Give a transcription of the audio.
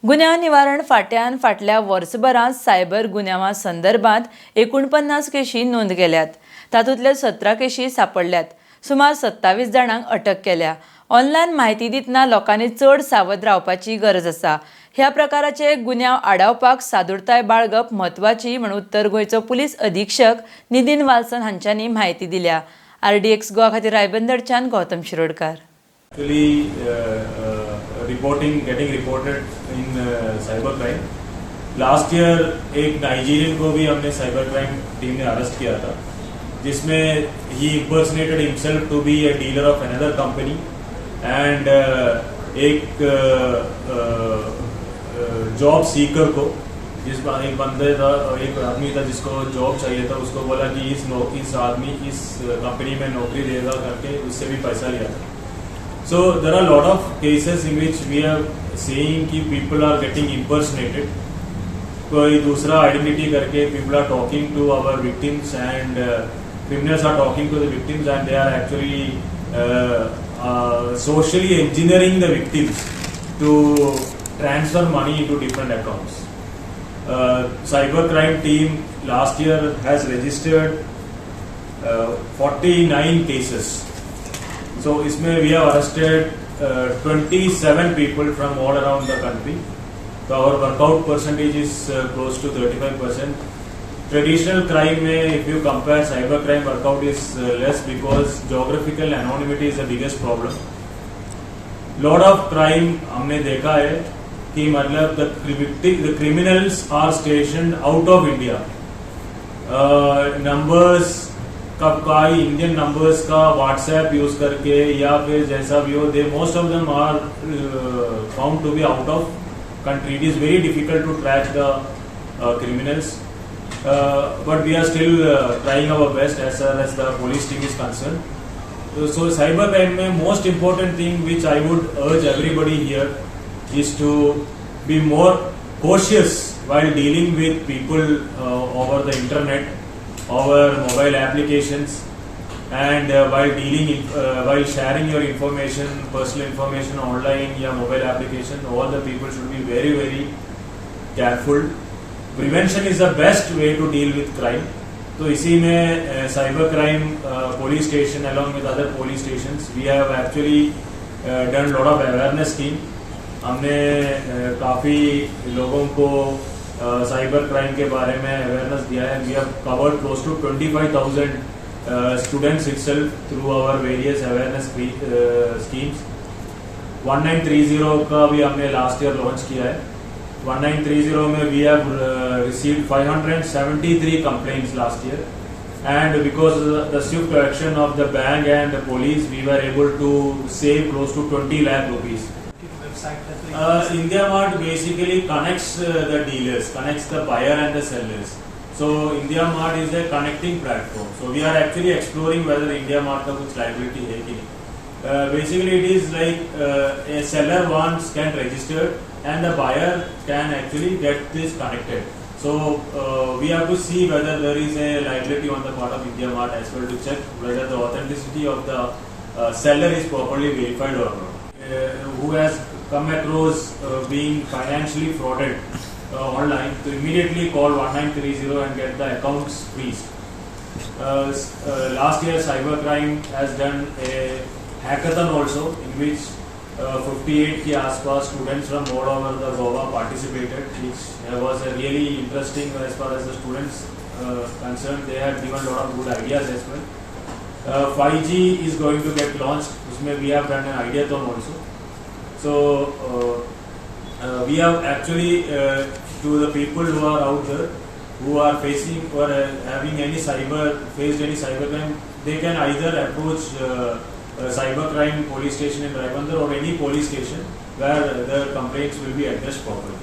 गुन्यांव निवारण फाट्यान फाटल्या वर्सभरांत सायबर गुन्यांवा संदर्भात 49 केशी नोंद केल्यात। तातूंतले 17 केशी सापडल्यात। सुमार 27 जाणांक अटक केल्या। ऑनलायन म्हायती दितना लोकांनी चड सावध रावपाची गरज आसा। ह्या प्रकाराचे गुन्यांव आडावपाक सादूरताय बाळगप म्हत्वाची म्हूण उत्तर गोंयचो पुलीस अधीक्षक नितीन वाल्सन हांच्यांनी म्हायती दिल्या। RDX गोवा खातीर रायबंदरच्यान Gautam Shirodkar. getting reported in cyber crime. Last year एक नाइजीरियन को भी हमने साइबर क्राइम टीम ने अरेस्ट किया था, जिसमें ही impersonated himself to be a dealer of another company and एक जॉब सीकर को एक बंदे था, एक आदमी था जिसको जॉब चाहिए था, उसको बोला कि इस आदमी इस कंपनी में नौकरी देगा करके उससे भी पैसा लिया था। So there are a lot of cases in which we are seeing कि people are getting impersonated. कोई दूसरा identity करके people are talking to our victims and criminals are talking to the victims and they are actually socially engineering the victims to transfer money into different accounts. Cyber crime team last year has registered 49 cases. So इसमें we have arrested 27 people from all around the country. So our workout percentage is close to 35%. Traditional crime में if you compare cyber crime, workout is less because geographical anonymity is the biggest problem. Lot of crime हमने देखा है कि मतलब the criminals are stationed out of India. Numbers का Indian numbers का WhatsApp use करके या फिर जैसा भी हो, they most of them are found to be out of country. It is very difficult to track the criminals, but we are still trying our best as far as the police team is concern. So cyber crime में most important thing which I would urge everybody here is to be more cautious while dealing with people over the internet, over mobile applications, and while sharing your information, personal information online या mobile application, all the people should be very very careful. Prevention is the best way to deal with crime. तो इसी में cyber crime police station along with other police stations we have actually done lot of awareness scheme. हमने काफ़ी लोगों को cyber crime के बारे में अवेयरनेस दिया है. We have covered close to 25,000 students itself through our various awareness schemes. 1930 का भी हमने लास्ट ईयर लॉन्च किया है. 1930 में we have received 573 complaints last year, and because the swift action of the bank and the police, we were able to save close to 20 lakh rupees. IndiaMart basically connects the dealers, connects the buyer and the sellers. So IndiaMart is a connecting platform. So we are actually exploring whether IndiaMart का कुछ liability है कि नहीं. Basically it is like a seller can register and the buyer can actually get this connected. So we have to see whether there is a liability on the part of IndiaMart as well to check whether the authenticity of the seller is properly verified or not. Who has come across being financially frauded online, to immediately call 1930 and get the accounts freezed. Last year cybercrime has done a hackathon also in which 58 के आसपास students from all over the Goa participated, which was a really interesting as far as the students concerned. They had given a lot of good ideas as well. 5G is going to get launched. उसमें we have done an ideathon also. So we have actually to the people who are out there who are facing or having any faced any cyber crime, they can either approach cybercrime police station in Raibandar or any police station where the complaints will be addressed properly.